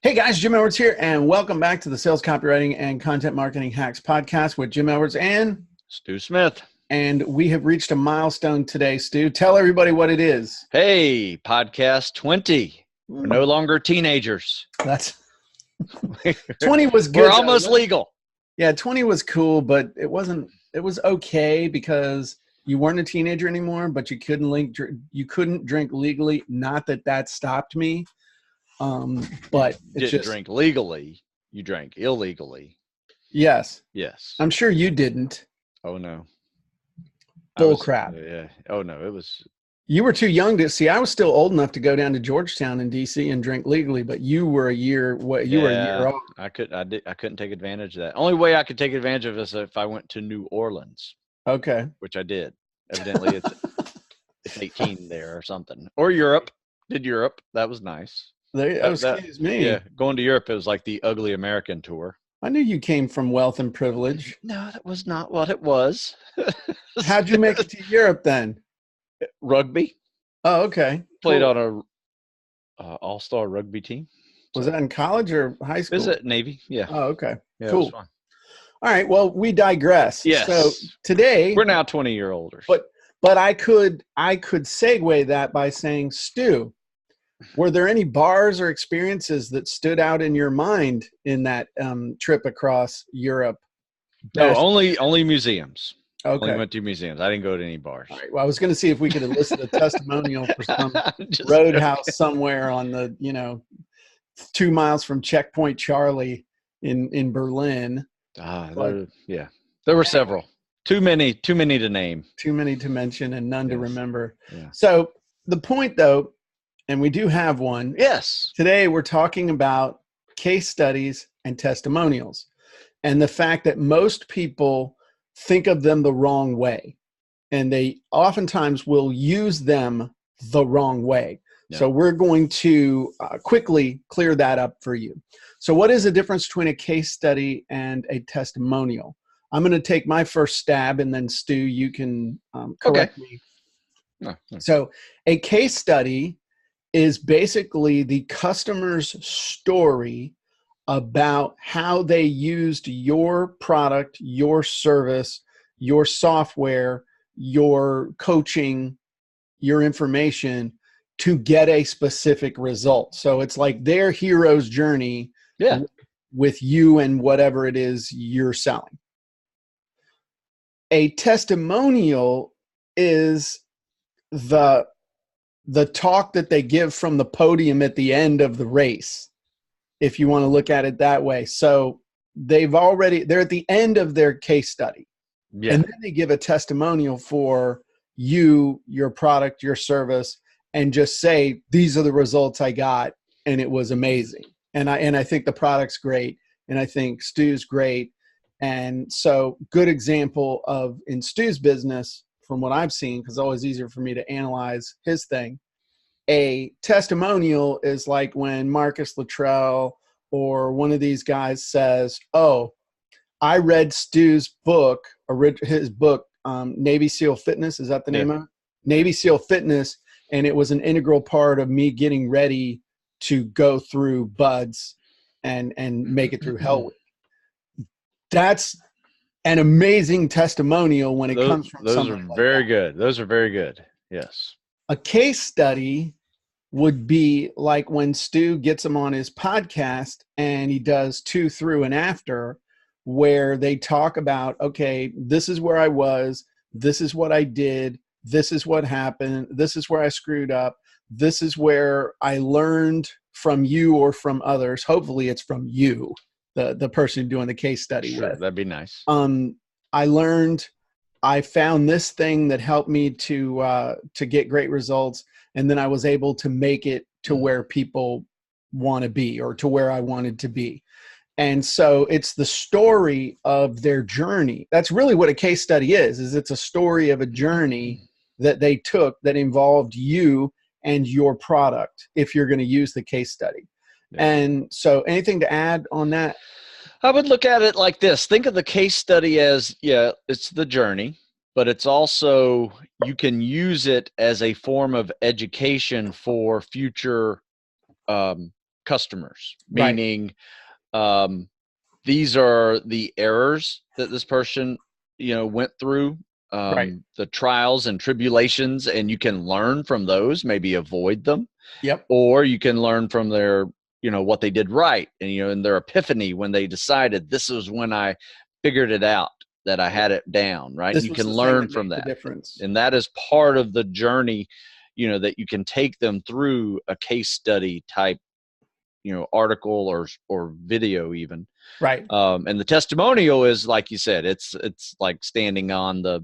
Hey guys, Jim Edwards here, and welcome back to the Sales Copywriting and Content Marketing Hacks podcast with Jim Edwards Stu Smith. And we have reached a milestone today, Stu. Tell everybody what it is. Hey, podcast 20. We're no longer teenagers. That's 20 was good. We're almost legal. Yeah, 20 was cool, but it wasn't. It was okay because you weren't a teenager anymore, but you couldn't drink legally. Not that stopped me. But you didn't drink legally. You drank illegally. Yes. Yes. I'm sure you didn't. Oh no. Bull crap. Yeah. Oh no. It was. You were too young to see. I was still old enough to go down to Georgetown in DC and drink legally, but you were a year. Were a year off. I couldn't take advantage of that. Only way I could take advantage of it is if I went to New Orleans. Okay. Which I did. Evidently, it's 18 there or something. Or Europe. Did Europe? That was nice. Excuse me. Yeah, going to Europe, it was like the Ugly American tour. I knew you came from wealth and privilege. No, that was not what it was. How'd you make it to Europe then? Rugby. Oh, okay. Played on a all-star rugby team. Was that in college or high school? Was it Navy? Yeah. Oh, okay. Yeah, cool. All right. Well, we digress. Yes. So today we're now 20-year-olders. But I could segue that by saying, Stu, were there any bars or experiences that stood out in your mind in that trip across Europe? No, only museums. Okay. Only went to museums. I didn't go to any bars. All right. Well, I was going to see if we could elicit a testimonial for some roadhouse somewhere on the, 2 miles from Checkpoint Charlie in Berlin. Yeah. There were several. Too many to name. Too many to mention and none to remember. Yeah. So the point, though, and we do have one. Yes. Today we're talking about case studies and testimonials and the fact that most people think of them the wrong way, and they oftentimes will use them the wrong way. Yeah. So we're going to quickly clear that up for you. So what is the difference between a case study and a testimonial? I'm going to take my first stab, and then Stu, you can correct me. No. So a case study is basically the customer's story about how they used your product, your service, your software, your coaching, your information to get a specific result. So it's like their hero's journey with you and whatever it is you're selling. A testimonial is the talk that they give from the podium at the end of the race, if you want to look at it that way. So they're at the end of their case study. Yeah. And then they give a testimonial for you, your product, your service, and just say, these are the results I got, and it was amazing. And I think the product's great, and I think Stu's great. And so good example of in Stu's business, from what I've seen, because it's always easier for me to analyze his thing. A testimonial is like when Marcus Luttrell or one of these guys says, oh, I read Stu's book, his book, Navy SEAL Fitness. Is that the name of it? Navy SEAL Fitness. And it was an integral part of me getting ready to go through BUD/S and make it through Hell Week. That's an amazing testimonial when it comes from somebody like that. Those are very good. Yes. A case study would be like when Stu gets them on his podcast and he does 2 through and after, where they talk about, okay, this is where I was, this is what I did, this is what happened, this is where I screwed up, this is where I learned from you or from others. Hopefully it's from you, the person doing the case study. Sure, that'd be nice. I found this thing that helped me to get great results, and then I was able to make it to where people want to be, or to where I wanted to be. And so it's the story of their journey. That's really what a case study is it's a story of a journey that they took that involved you and your product, if you're going to use the case study. Yeah. And so anything to add on that? I would look at it like this. Think of the case study as, it's the journey, but it's also, you can use it as a form of education for future customers, Right. meaning these are the errors that this person, went through, Right. the trials and tribulations, and you can learn from those, maybe avoid them, Yep. or you can learn from their, what they did right, and, and their epiphany when they decided this was when I figured it out, that I had it down, right? And This you was can the thing learn that from made the that. difference. And that is part of the journey, that you can take them through a case study type, article or video even. Right. And the testimonial is, like you said, it's like standing on the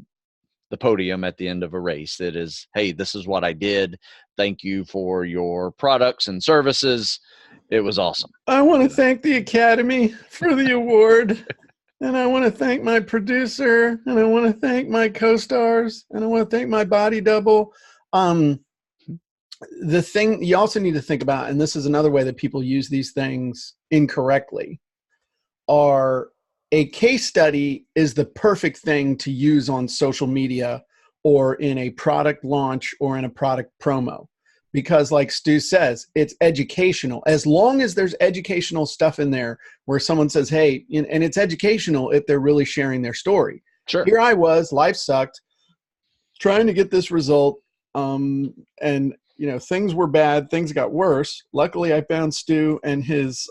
podium at the end of a race. It is, hey, this is what I did. Thank you for your products and services. It was awesome. I want to thank the Academy for the award. And I want to thank my producer, and I want to thank my co-stars, and I want to thank my body double. The thing you also need to think about, and this is another way that people use these things incorrectly, are a case study is the perfect thing to use on social media or in a product launch or in a product promo. Because like Stu says, it's educational. As long as there's educational stuff in there where someone says, hey, and it's educational if they're really sharing their story. Sure. Here I was, life sucked, trying to get this result. And things were bad, things got worse. Luckily I found Stu and his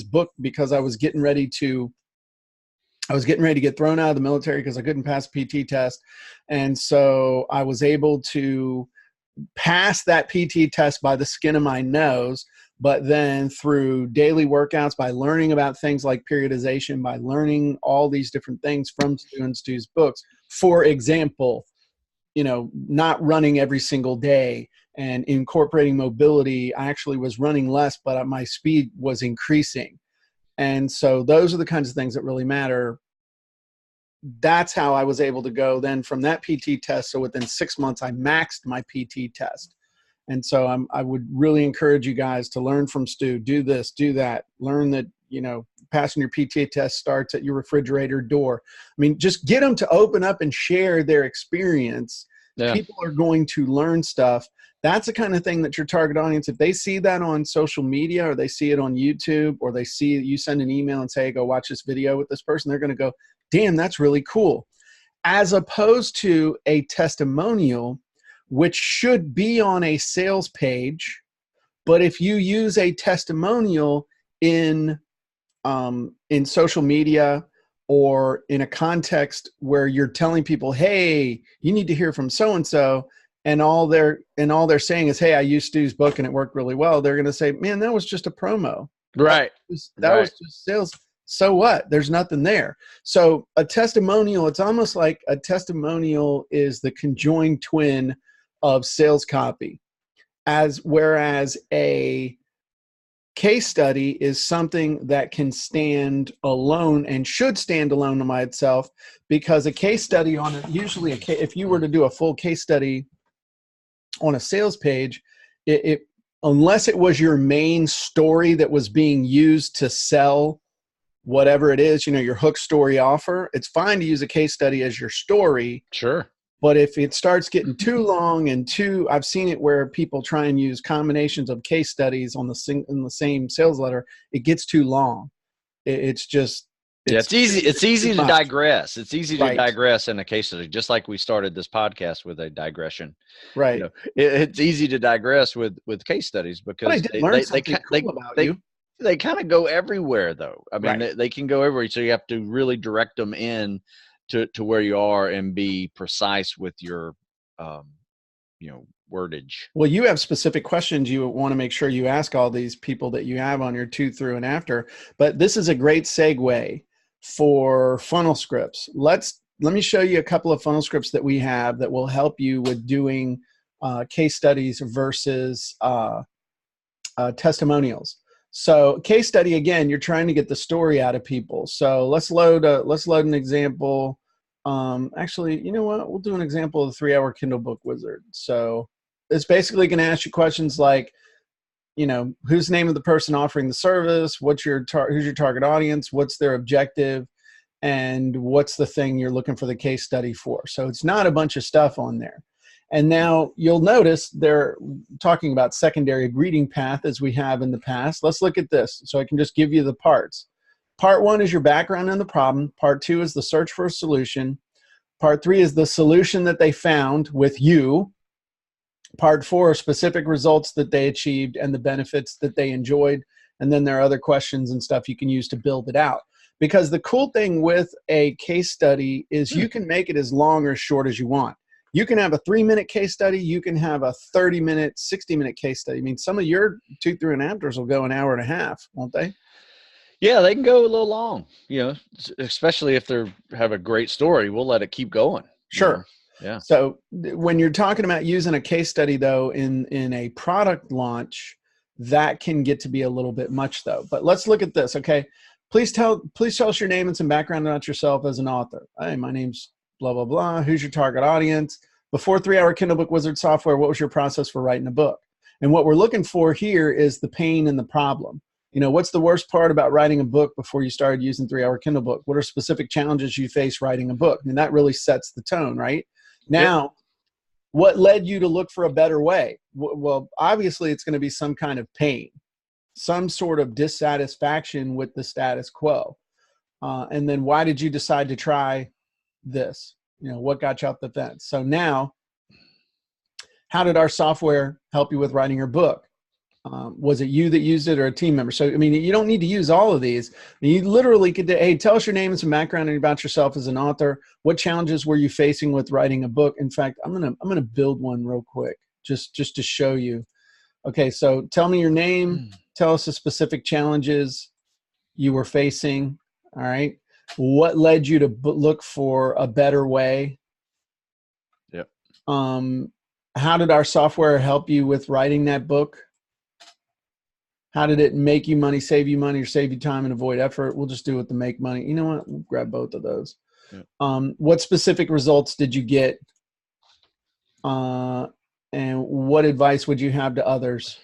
book, because I was getting ready to get thrown out of the military because I couldn't pass a PT test. And so I was able to pass that PT test by the skin of my nose, but then through daily workouts, by learning about things like periodization, by learning all these different things from Stu and Stu's books. For example, not running every single day and incorporating mobility. I actually was running less, but my speed was increasing. And so those are the kinds of things that really matter. That's how I was able to go then from that PT test. So within 6 months, I maxed my PT test. And so I would really encourage you guys to learn from Stu, do this, do that, learn that, passing your PT test starts at your refrigerator door. I mean, just get them to open up and share their experience. Yeah. People are going to learn stuff. That's the kind of thing that your target audience, if they see that on social media or they see it on YouTube or they see you send an email and say, go watch this video with this person, they're going to go, damn, that's really cool. As opposed to a testimonial, which should be on a sales page. But if you use a testimonial in social media or in a context where you're telling people, hey, you need to hear from so-and-so, and all they're saying is, hey, I used Stu's book and it worked really well, they're going to say, man, that was just a promo. Right. That was just sales. So what? There's nothing there. So a testimonial, it's almost like a testimonial is the conjoined twin of sales copy, whereas a case study is something that can stand alone and should stand alone by itself, because a case study if you were to do a full case study on a sales page, unless it was your main story that was being used to sell whatever it is, your hook story offer, it's fine to use a case study as your story. Sure. But if it starts getting too long I've seen it where people try and use combinations of case studies in the same sales letter, it gets too long. It's easy. It's easy to digress. It's easy to Right. digress in a case study, just like we started this podcast with a digression. Right. It's easy to digress with case studies because they kind of go everywhere, though. I mean, right. they can go everywhere, so you have to really direct them in to where you are and be precise with your, wordage. Well, you have specific questions you want to make sure you ask all these people that you have on your to, through, and after. But this is a great segue for funnel scripts. Let me show you a couple of funnel scripts that we have that will help you with doing case studies versus testimonials. So case study, again, you're trying to get the story out of people. So let's load an example. Actually, you know what? We'll do an example of the 3-hour Kindle book wizard. So it's basically going to ask you questions like, who's the name of the person offering the service? Who's your target audience? What's their objective? And what's the thing you're looking for the case study for? So it's not a bunch of stuff on there. And now you'll notice they're talking about secondary greeting path as we have in the past. Let's look at this. So I can just give you the parts. Part 1 is your background and the problem. Part 2 is the search for a solution. Part 3 is the solution that they found with you. Part 4 are specific results that they achieved and the benefits that they enjoyed. And then there are other questions and stuff you can use to build it out. Because the cool thing with a case study is you can make it as long or short as you want. You can have a 3-minute case study. You can have a 30-minute, 60-minute case study. I mean, some of your 2 through and afters will go an hour and a half, won't they? Yeah, they can go a little long, especially if they have a great story. We'll let it keep going. Sure. Yeah. So when you're talking about using a case study, though, in a product launch, that can get to be a little bit much, though. But let's look at this, okay? Please tell us your name and some background about yourself as an author. Hey, my name's blah, blah, blah. Who's your target audience? Before 3-Hour Kindle Book Wizard software, what was your process for writing a book? And what we're looking for here is the pain and the problem. What's the worst part about writing a book before you started using 3-Hour Kindle Book? What are specific challenges you face writing a book? And that really sets the tone, right? Now, what led you to look for a better way? Well, obviously, it's going to be some kind of pain, some sort of dissatisfaction with the status quo. And then why did you decide to try this? What got you off the fence? So now, how did our software help you with writing your book? Was it you that used it or a team member? So, I mean, you don't need to use all of these. You literally could, hey, tell us your name and some background about yourself as an author. What challenges were you facing with writing a book? In fact, I'm gonna build one real quick, just to show you. Okay, so tell me your name. Tell us the specific challenges you were facing. All right. What led you to look for a better way? Yep. How did our software help you with writing that book? How did it make you money, save you money, or save you time and avoid effort? We'll just do it to make money. You know what? We'll grab both of those. Yep. What specific results did you get? And what advice would you have to others?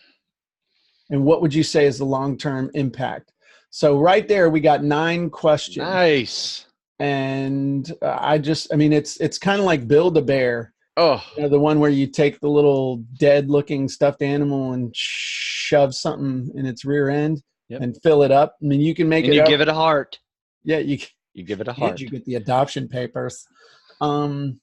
And what would you say is the long-term impact? So right there, we got 9 questions. Nice. And I mean, it's kind of like Build-A-Bear. Oh, the one where you take the little dead-looking stuffed animal and shove something in its rear end and fill it up. I mean, you can make it. And you give it a heart. Yeah, you give it a heart. You get the adoption papers. So,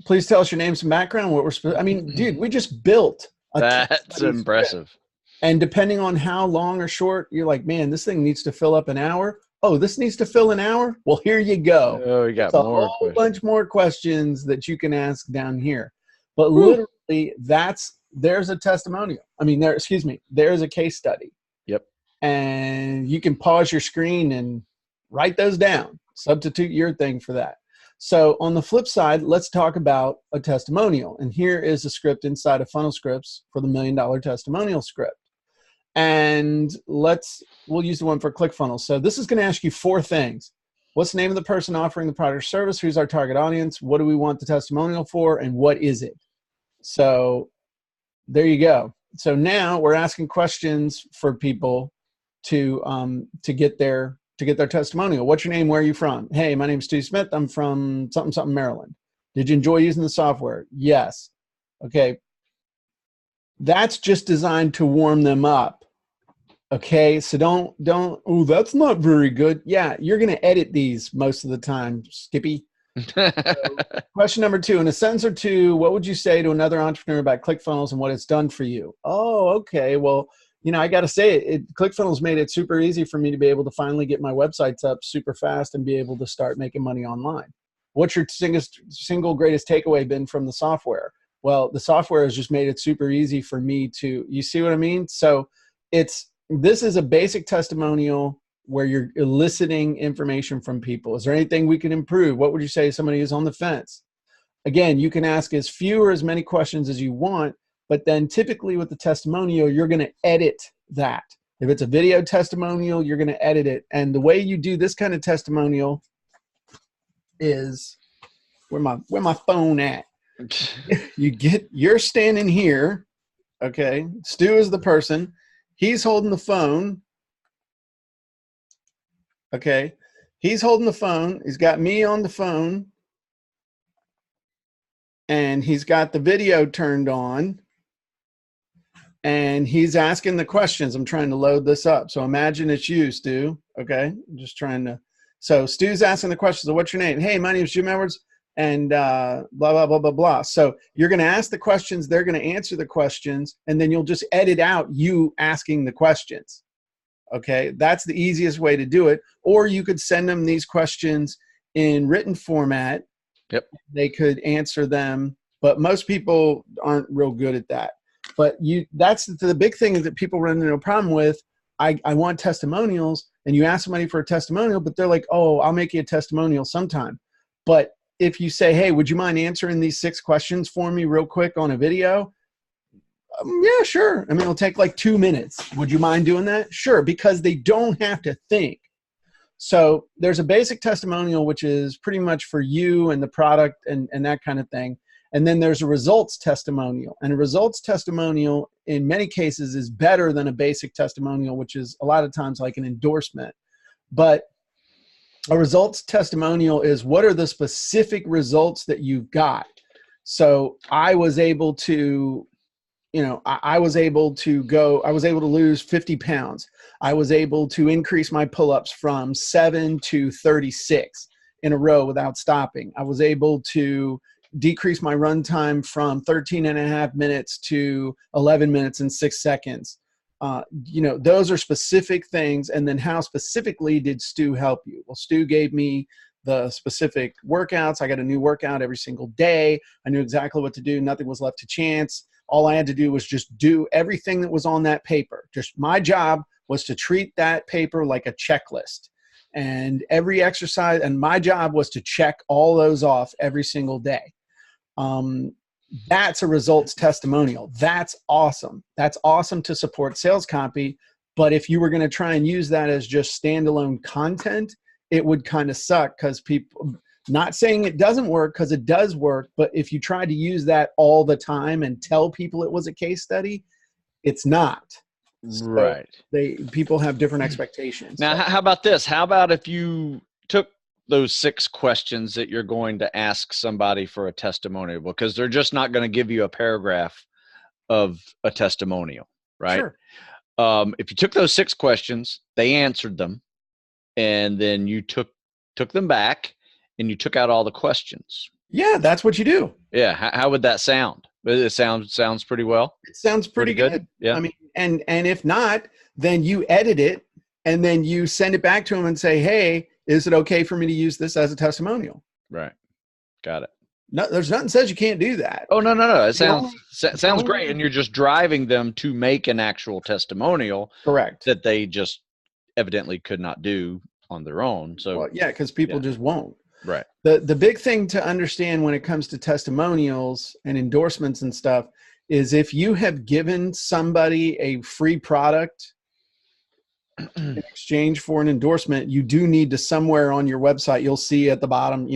please tell us your name, some background. I mean, dude, we just built. That's impressive. And depending on how long or short, you're like, man, this thing needs to fill up an hour. Oh, this needs to fill an hour? Well, here you go. Oh, you got a whole bunch more questions that you can ask down here. But literally, there's a testimonial. I mean, there's a case study. Yep. And you can pause your screen and write those down. Substitute your thing for that. So on the flip side, let's talk about a testimonial. And here is a script inside of Funnel Scripts for the $1 Million Testimonial script. And we'll use the one for ClickFunnels. So this is going to ask you 4 things. What's the name of the person offering the product or service? Who's our target audience? What do we want the testimonial for? And what is it? So there you go. So now we're asking questions for people to get their testimonial. What's your name? Where are you from? Hey, my name is Stu Smith. I'm from something, something, Maryland. Did you enjoy using the software? Yes. Okay. That's just designed to warm them up. Okay. So don't, oh, that's not very good. Yeah. You're going to edit these most of the time, Skippy. So, question number 2, in a sentence or 2, what would you say to another entrepreneur about ClickFunnels and what it's done for you? Oh, okay. Well, I got to say ClickFunnels made it super easy for me to be able to finally get my websites up super fast and be able to start making money online. What's your single greatest takeaway been from the software? Well, the software has just made it super easy for me to, you see what I mean? So this is a basic testimonial where you're eliciting information from people. Is there anything we can improve? What would you say to somebody who's on the fence? Again, you can ask as few or as many questions as you want, but then typically with the testimonial, you're going to edit that. If it's a video testimonial, you're going to edit it. And the way you do this kind of testimonial is, where my phone at? You're standing here, okay? Stu is the person. He's holding the phone. Okay. He's holding the phone. He's got me on the phone. and he's got the video turned on, and he's asking the questions. I'm trying to load this up. So imagine it's you, Stu. Okay. I'm just trying to. So Stu's asking the questions. So what's your name? Hey, my name is Jim Edwards, and blah, blah, blah, blah, blah. So you're going to ask the questions. They're going to answer the questions, and then you'll just edit out you asking the questions. Okay. That's the easiest way to do it. Or you could send them these questions in written format. Yep. They could answer them, but most people aren't real good at that. But that's the big thing is that people run into a problem with. I want testimonials, and you ask somebody for a testimonial, but they're like, oh, I'll make you a testimonial sometime. But if you say, hey, would you mind answering these 6 questions for me real quick on a video? Yeah, sure. I mean, it'll take like 2 minutes. Would you mind doing that? Sure, because they don't have to think. So there's a basic testimonial, which is pretty much for you and the product and that kind of thing. And then there's a results testimonial. And a results testimonial, in many cases, is better than a basic testimonial, which is a lot of times like an endorsement. But a results testimonial is what are the specific results that you've got. So I was able to, I was able to lose 50 pounds. I was able to increase my pull-ups from 7 to 36 in a row without stopping. I was able to decrease my run time from 13 and a half minutes to 11 minutes and 6 seconds. Those are specific things. And then how specifically did Stu help you? Well, Stu gave me the specific workouts. I got a new workout every single day. I knew exactly what to do. Nothing was left to chance. All I had to do was just do everything that was on that paper. Just my job was to treat that paper like a checklist. And every exercise, and my job was to check all those off every single day. That's a results testimonial. That's awesome. That's awesome to support sales copy. But if you were going to try and use that as just standalone content, it would kind of suck because people, not saying it doesn't work because it does work, but if you try to use that all the time and tell people it was a case study, it's not. So right. People have different expectations. Now, how about this? How about if you took those 6 questions that you're going to ask somebody for a testimonial, because they're just not going to give you a paragraph of a testimonial, right? Sure. If you took those 6 questions, they answered them, and then you took them back and you took out all the questions. Yeah, that's what you do. Yeah. How would that sound? It sounds pretty well. It sounds pretty good. Yeah. I mean, and if not, then you edit it and then you send it back to them and say, hey, is it okay for me to use this as a testimonial? Right. Got it. No, there's nothing says you can't do that. Oh, no. It sounds great. And you're just driving them to make an actual testimonial. Correct. That they just evidently could not do on their own. So well, yeah, because people just won't. Right. The big thing to understand when it comes to testimonials and endorsements and stuff is if you have given somebody a free product in exchange for an endorsement, you do need to somewhere on your website, you'll see at the bottom,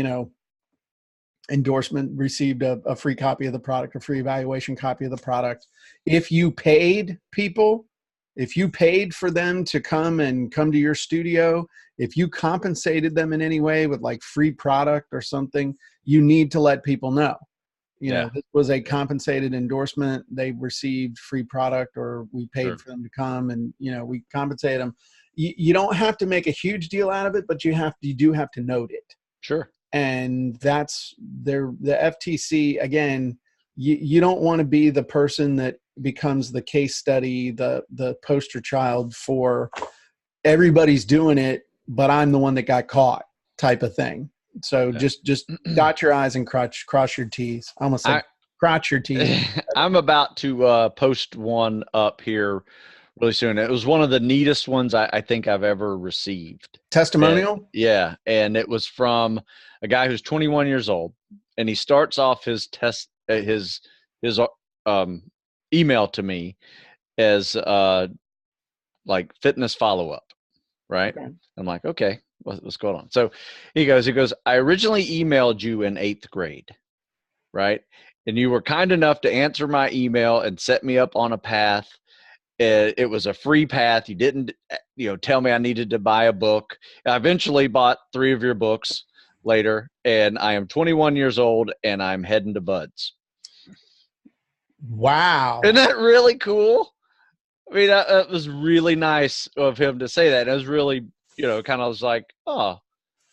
endorsement received a free copy of the product, a free evaluation copy of the product. If you paid people, if you paid for them to come to your studio, if you compensated them in any way with like free product or something, you need to let people know. This was a compensated endorsement. They received free product, or we paid for them to come, and we compensate them. You don't have to make a huge deal out of it, but you do have to note it. Sure. And that's the FTC again. You don't want to be the person that becomes the case study, the poster child for everybody's doing it, but I'm the one that got caught type of thing. So just dot your I's and cross your T's. I almost said cross your T's. I'm about to post one up here really soon. It was one of the neatest ones I think I've ever received. Testimonial? And it was from a guy who's 21 years old, and he starts off his email to me as like fitness follow-up, right? Okay. I'm like, okay, what's going on? So he goes, I originally emailed you in 8th grade, right? And you were kind enough to answer my email and set me up on a path. It was a free path. You didn't, tell me I needed to buy a book. I eventually bought 3 of your books. later, and I am 21 years old, and I'm heading to Buds. Wow. Isn't that really cool? I mean, that was really nice of him to say that. It was really, kind of was like, oh.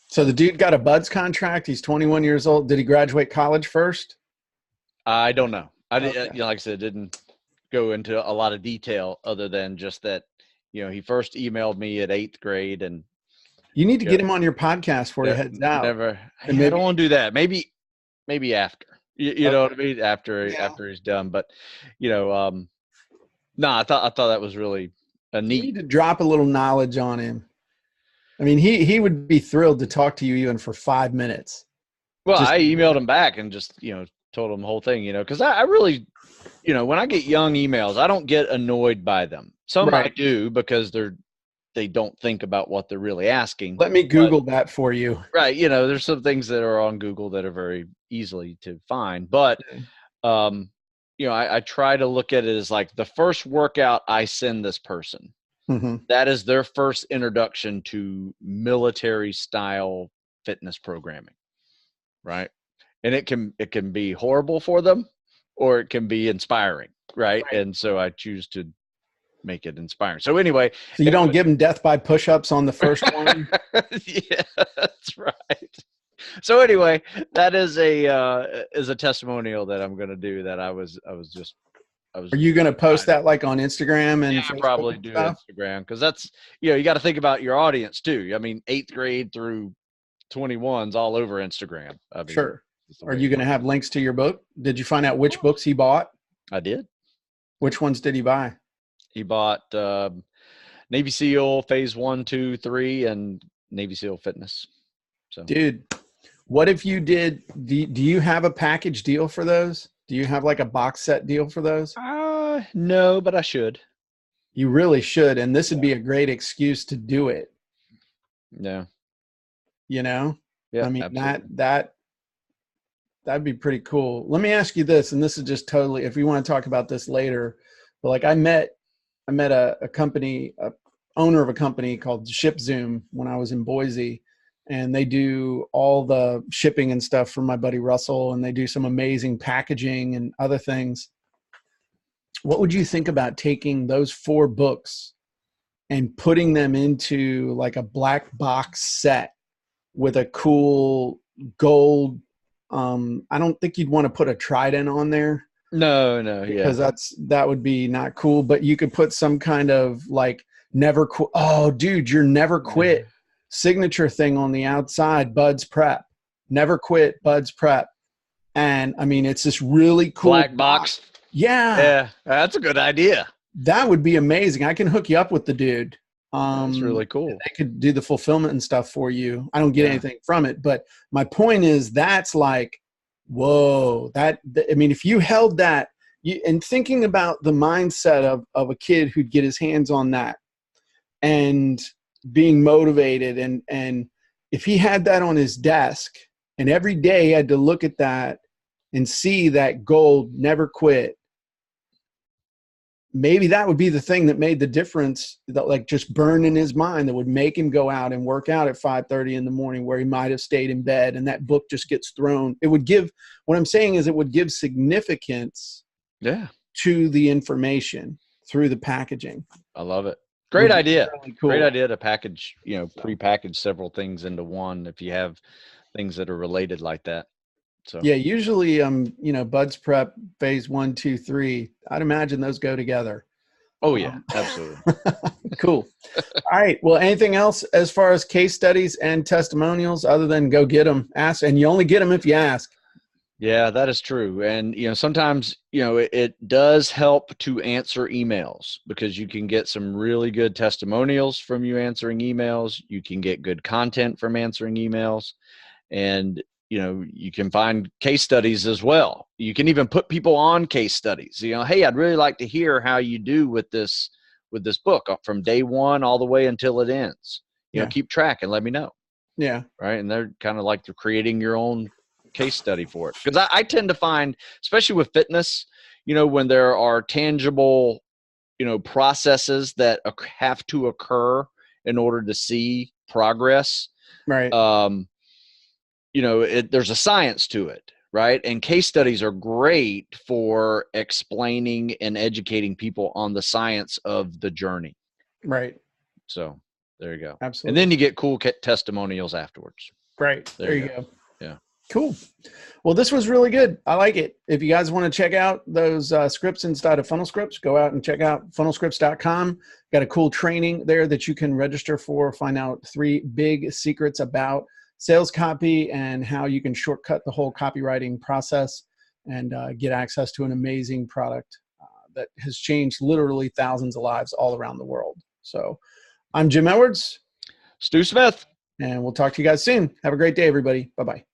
So the dude got a Buds contract. He's 21 years old. Did he graduate college first? I don't know. I didn't, Okay. like I said, didn't go into a lot of detail other than just that, he first emailed me at 8th grade, and You need to get him on your podcast before he heads out. Never. And I maybe don't want to do that. Maybe after. You know what I mean? After he's done. But no, I thought that was really a neat. You need to drop a little knowledge on him. I mean, he would be thrilled to talk to you even for 5 minutes. Well, I emailed him back and just told him the whole thing. Because I really, when I get young emails, I don't get annoyed by them. Some I do because they don't think about what they're really asking. Let me Google that for you. Right. There's some things that are on Google that are very easily to find, but, I try to look at it as like the first workout I send this person, that is their first introduction to military style fitness programming. Right. And it can be horrible for them, or it can be inspiring. Right. And so I choose to make it inspiring. So anyway, so you don't give them death by push-ups on the first one. Yeah, that's right. So anyway, that is a testimonial that I'm going to do. That I was. Are you going to post that like on Instagram and Facebook probably do Instagram, because that's you got to think about your audience too. I mean, 8th grade through 21's all over Instagram. I mean, sure. Are you going to have links to your book? Did you find out which books he bought? I did. Which ones did he buy? He bought Navy SEAL Phase 1, 2, 3, and Navy SEAL Fitness. So, dude, what if you did? Do you have a package deal for those? Do you have like a box set deal for those? No, but I should. You really should, and this would be a great excuse to do it. Yeah. Yeah. I mean, absolutely. that'd be pretty cool. Let me ask you this, and this is just totally, if you want to talk about this later, but like I met a company, owner of a company called ShipZoom when I was in Boise, and they do all the shipping and stuff for my buddy Russell, and they do some amazing packaging and other things. What would you think about taking those 4 books and putting them into like a black box set with a cool gold? I don't think you'd want to put a trident on there. No, because that would be not cool. But you could put some kind of like never quit. Oh, dude, your never quit signature thing on the outside. Buds Prep, never quit. Buds Prep, and I mean it's this really cool black box. Yeah, that's a good idea. That would be amazing. I can hook you up with the dude. That's really cool. They could do the fulfillment and stuff for you. I don't get anything from it, but my point is that's like, whoa, I mean, if you held that, and thinking about the mindset of a kid who'd get his hands on that and being motivated, and if he had that on his desk and every day he had to look at that and see that gold, never quit, maybe that would be the thing that made the difference, that like just burned in his mind, that would make him go out and work out at 5:30 in the morning where he might have stayed in bed, and that book just gets thrown. It would give, what I'm saying is it would give significance to the information through the packaging. I love it. Great idea. Really cool. Great idea to package, pre-package several things into one if you have things that are related like that. So yeah, usually Buds Prep Phase 1, 2, 3, I'd imagine those go together. Oh yeah, absolutely. Cool. All right. Well, anything else as far as case studies and testimonials other than go get them, ask, and you only get them if you ask. Yeah, that is true. And, sometimes, it does help to answer emails, because you can get some really good testimonials from you answering emails. You can get good content from answering emails, and, you can find case studies as well. You can even put people on case studies. Hey, I'd really like to hear how you do with this book from day one all the way until it ends. Keep track and let me know. Yeah. Right. And they're kind of like they're creating your own case study for it. Because I tend to find, especially with fitness, when there are tangible, processes that have to occur in order to see progress. Right. there's a science to it, right? And case studies are great for explaining and educating people on the science of the journey. Right. So there you go. Absolutely. And then you get cool testimonials afterwards. Right. There you go. Yeah. Cool. Well, this was really good. I like it. If you guys want to check out those scripts inside of Funnel Scripts, go out and check out funnelscripts.com. Got a cool training there that you can register for. Find out 3 big secrets about sales copy and how you can shortcut the whole copywriting process and get access to an amazing product that has changed literally thousands of lives all around the world. So I'm Jim Edwards. Stu Smith. And we'll talk to you guys soon. Have a great day, everybody. Bye-bye.